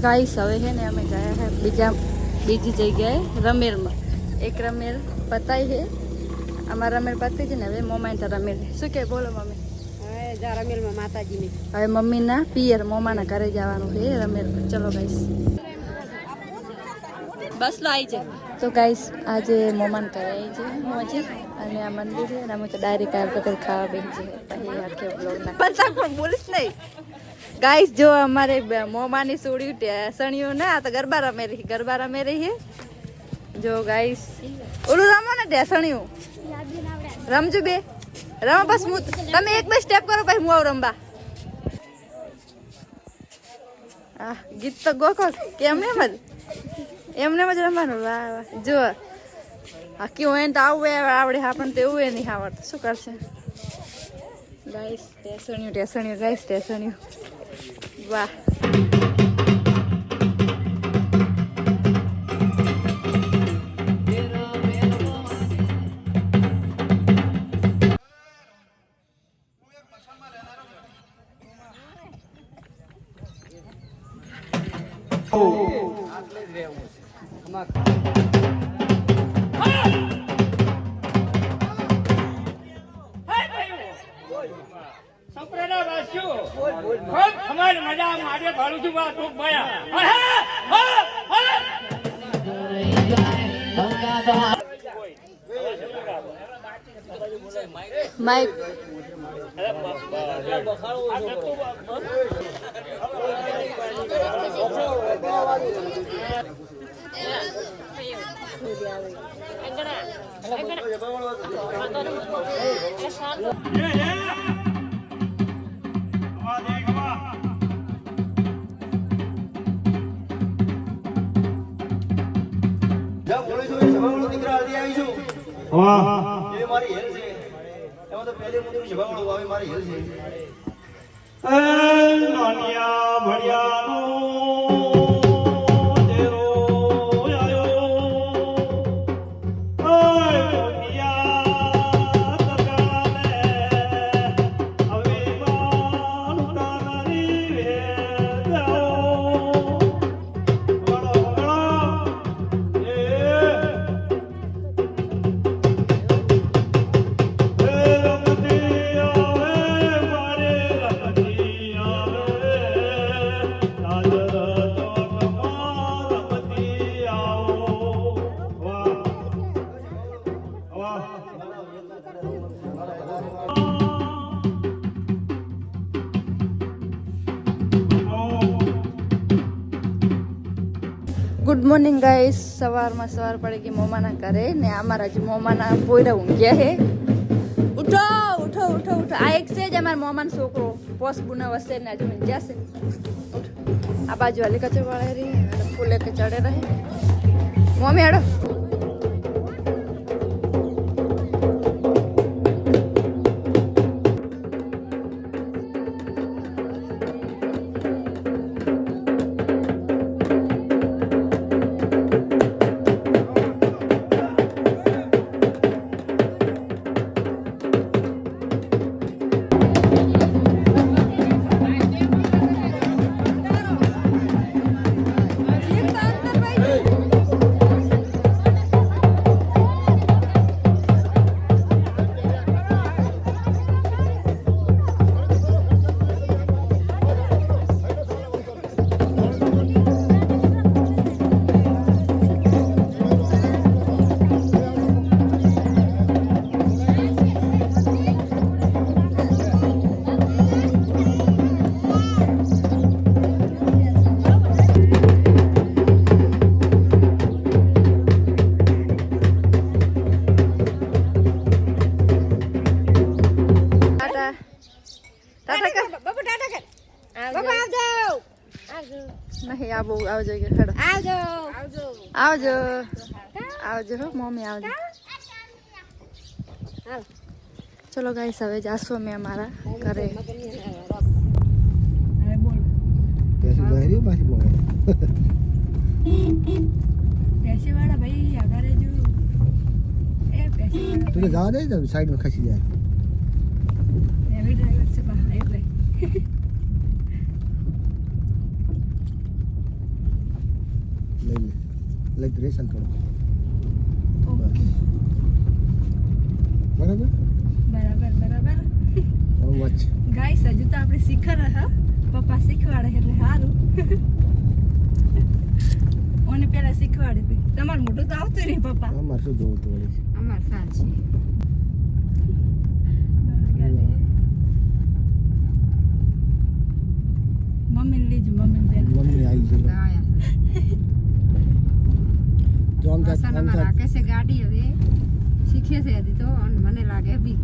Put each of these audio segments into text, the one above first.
Guys હવે છે ને અમે ગયા છે બીજી જગ્યાએ રમેરમાં. એક રમેર પતાય છે, આમાં રમેર પતી છે ને હવે મોમાઈ તો રમેર. શું કે બોલો મમ્મી? હવે રમેરમાં માતાજીની હવે મમ્મીના પિયર મોમાના ઘરે જવાનું છે રમેર. ચલો ગાઈસ બસ લો આવી છે. તો ગાઈસ આજે મોમાન ઘરે આવી છે મોજી અને આ મંદિર છે અને અમે તો ડાયરેક્ટ આ વખતે ખાવા બેસી છે. પછી આખે બ્લોગના પણ બોલીશ નહીં. ગાઈસ જો અમારે મોમાની સોડી સણિયું ને આ તો ગરબા રમે રહી જો ગાઈસ. ઓલું રમો ને ઢેસણિયું રમજો બે રમો. બસ હું તમે એક બે સ્ટેપ કરો પછી હું આવું રમવા. હા ગીત તો ગોખો કે એમને જ રમવાનું. વાહ વાહ જો હા કેવું એને તો આવું આવડે આપણને તો એવું નહીં આવડતું. શું કરશે ગાઈસ? ઢેસણિયું ગાઈસ ઢેસણિયું. વાહ માઇક મારી હેલ છે એમાં તો પહેલી મુદરી જવાવાળો આવે મારી હેલ છે. નાનિયા ભડિયાનો દેરો આયો ઓય મોનિયા તકાને હવે માન તારી વે જાઓ વડો એ ગુડ મોર્નિંગ ગાઈસ. સવાર પડી ગઈ મોમાના ઘરે ને અમારા જ મોમાના પોયરા ઊંઘ્યા હે. ઉઠો ઉઠો ઉઠો ઉઠો. આ એક છે જ અમારા મોમાનો છોકરો પોસ બુના વસે ને હજુ ઊંઘ્યા છે. આ બાજુ વાલી કચે વાળે રહી ફૂલે કે ચડે રહે. મમ્મી હેડો નહીં આવો આવજો કે ખડો આવજો હો મમ્મી આવજો. ચલો ગાઈસ હવે જાશું અમે અમારા ઘરે. पैसेवाला भाई अगर जो तुझे जा दे जब साइड में खसी जाए हेवी ड्राइवर से बाहर એટલે લઈ લે રેશન થોડું ઓકે બરાબર બરાબર બહુ વાચ ગાઈસ હજુ તો આપણે શીખર હા પપ્પા શીખવાડે એટલે સારું ઓને પેલા શીખવાડે તમારું મોટું તો આવતું નહીં પપ્પા અમાર શું જોવું તો વળી અમાર સાલ છે મમ્મી લેજો મમ્મી પેલા મમ્મી આવી ગઈ આયા જો આમ વસન અમાર રાખે છે ગાડી હવે શીખે છે હજી તો અને મને લાગે બીક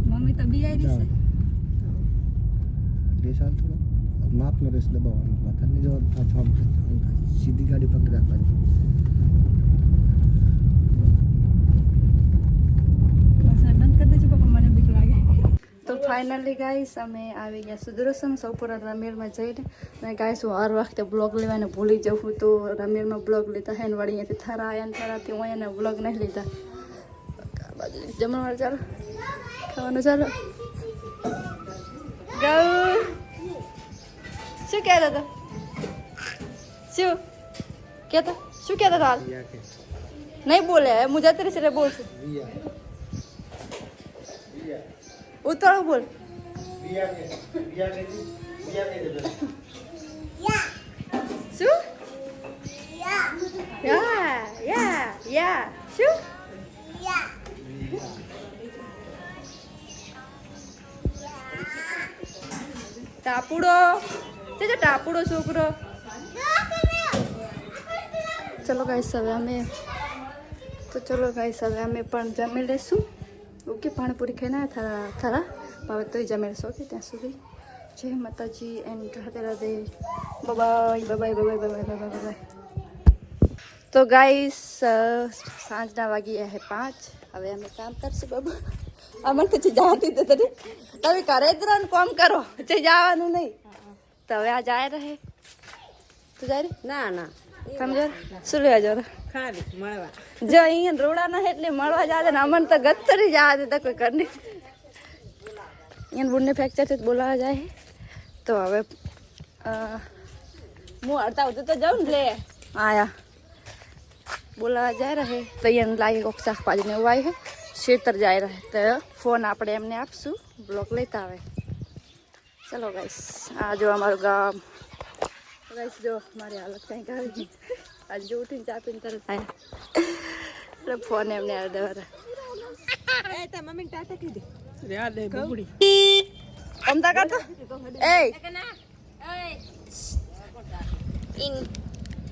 મમ્મી તો બિયારી છે રેસાલ થોડો માપનો રેસ દબાવવાનો માથાની જો સીધી ગાડી પકડી રાખવાની બસ આ બંધ કરી દેજો પપ્પા મને બીક લાગે તો ફાઇનલી ગાઈસ અમે આવી ગયા સુદર્શન સૌપુરા રમેરમાં જઈને અને ગાઈસ હું હર વખતે બ્લોગ લેવાને ભૂલી જાઉં તો રમેરમાં બ્લોગ લેતા હે ને વળી અહીંયાથી થરા આવ્યા ને થરાથી હું એને બ્લોગ નહીં લીધા બાજુ જમણવાર ચાલો ખાવાનું ચાલો ગૌ શું કહેતા હતા શું કહેતા શું કહેતા હતા હાલ નહીં બોલે હું જતી રહીશ એટલે બોલશું ઉતરો બોલ શું યા શું ટાપુડો છે ટાપુડો છોકરો ચલો ગાઈસ હવે અમે પણ જમી લઈશું ઓકે પાણીપુરી ખાઈને થરા હવે તોય જમી લેશો ઓકે ત્યાં સુધી જય માતાજી એન્ડ રાધે રાધે બાય તો ગાઈસ સાંજના વાગી હે 5 હવે અમે કામ કરશું બાબા અમને તો જતી તો તમે કરે જ રહો ને કામ કરો જવાનું નહીં તો હવે આ જાય રહે તું જાય રે ના ના સમજો શું લેવા જો ખાલી મળવા જો અહીંયા રોડા ના એટલે મળવા જાય ને અમને તો ગત્તરી જવા દે તો કોઈ કરની અહીંયા બુનને ફ્રેક્ચર છે બોલાવા જાય તો હવે હું હડતા હોતું તો જાઉં ને લે આયા બોલાવા જાય રહે તો અહીંયા લાગે કોક શાકભાજી ને એવું આવી હે શેતર જાય રહે તો ફોન આપણે એમને આપશું બ્લોક લેતા આવે ચલો ગાઈસ આ જો અમારું ગામ ગાઈસ જો મારી હાલત કંઈક આવી ગઈ આજે જો ઉઠીને ચા પીને તરત આવ્યા એટલે ફોન એમને આવી દેવા મમ્મી ટાટા કીધી અમદા કરતો એ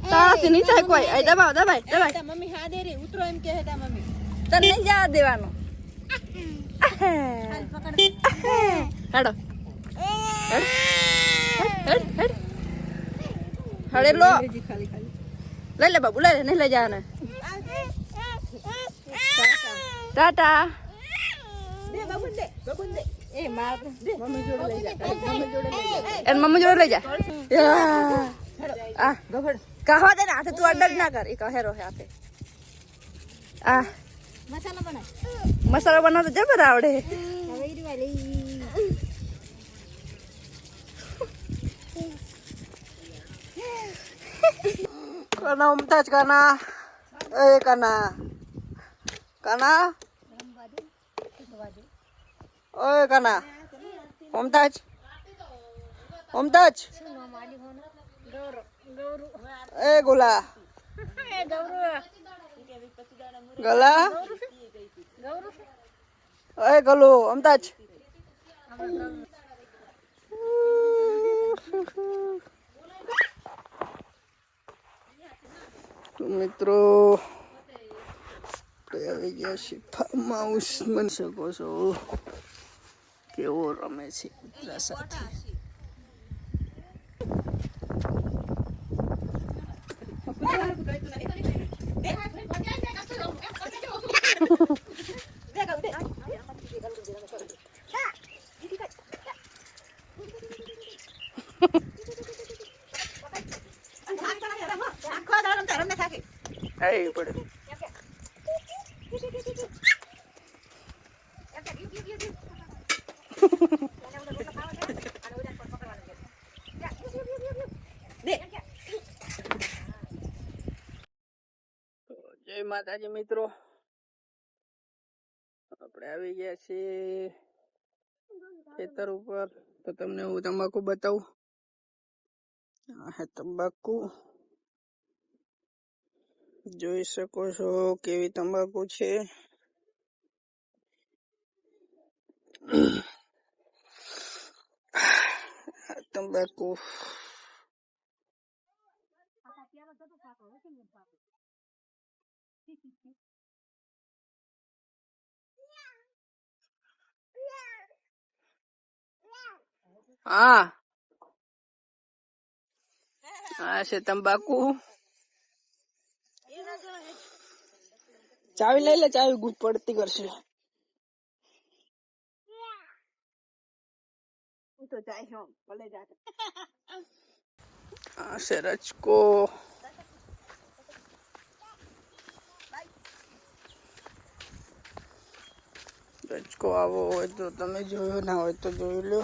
તારાથી નહીં થાય કોઈ એ દબાવ મમ્મી હા દે રે ઉતરો એમ કહે તા મમ્મી તને નહીં જવા દેવાનું હેડો હડે લો લઈ લે બાબુ લઈ લે નહીં લઈ જવાના ટાટા એ માર દે મમ્મી જોડે લઈ જા એન મમ્મી જોડે લઈ જા આ કહવા દે ને હાથે તું અડર ના કર એ કહે રો હાથે આ મસાલા બનાવ તો જબર આવડે કાના ઉમતાજ કાના એ કાના કાના ઓય કાના ઉમતાજ એ ગોલા ગલા ઓય ગલો ઉમતાજ તો મિત્રો આવી ગયા છે ફાર્મ હાઉસ બની શકો છો કેવો રમે છે કૂતરા સાથે પડે જય માતાજી મિત્રો, આપણે આવી ગયા છીએ ખેતર ઉપર. તો તમને હું તંબાકુ બતાવું. આ હે તંબાકુ, જોઈ શકો છો કેવી તંબાકુ છે. તંબાકુ હા, આ છે તંબાકુ. ચાવી લઈ લે, ચાવી ગુડ પડતી કરશે. આ છે રચકો. રચકો આવો હોય તો તમે જોયો, ના હોય તો જોઈ લો.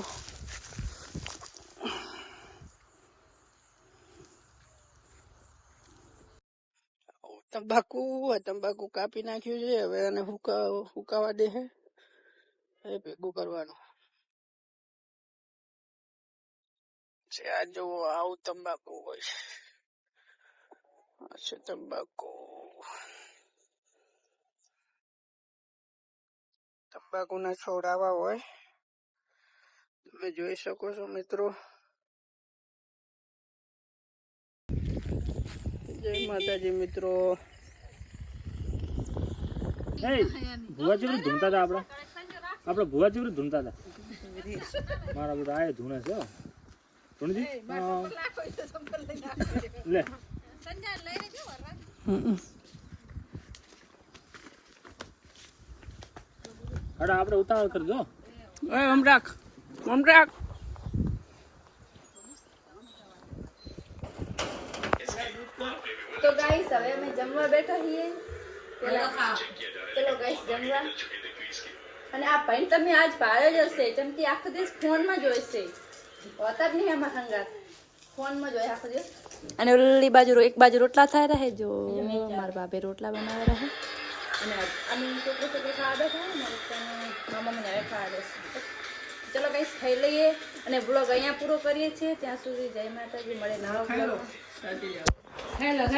તંબાકુ કાપી નાખ્યું છે. હવે એને હુકાવા દે છે. એ ભેગું કરવાનું છે. આ જો આવું તંબાકુ હોય. આ છે તંબાકુ. તંબાકુના છોડ આવા હોય, તમે જોઈ શકો છો મિત્રો. જય માતાજી મિત્રો. ભુવા જેવું ધૂમતા હતા આપણે ભુવા જેવું ધૂમતા હતા. મારા બધા આ ધૂણે છે. ધૂણજી લે અરે આપણે ઉતાવળ કરજો. આમ રાખ, આમ રાખ. તો ગાઈસ હવે અમે જમવા બેઠા છીએ. ચલો ગાઈસ જમવા. અને આ ભાઈ તમે આજ ભારે જ હશે, કેમ કે આખો દિવસ ફોનમાં જોઈશે. હોતા જ નહીં એમાં સંગાત, ફોનમાં જોઈએ આખો દિવસ. અને ઓલી બાજુ એક બાજુ રોટલા થાય રહે. જો મારા બાપે રોટલા બનાવ્યા રહે. અને અમે છોકરો ખાવા બેઠા ને મામા મને હવે ખાવા દેશે. ચલો ગાઈસ ખાઈ લઈએ અને બ્લોગ અહીંયા પૂરો કરીએ છીએ. ત્યાં સુધી જય માતાજી, મળે નવા બ્લોગ.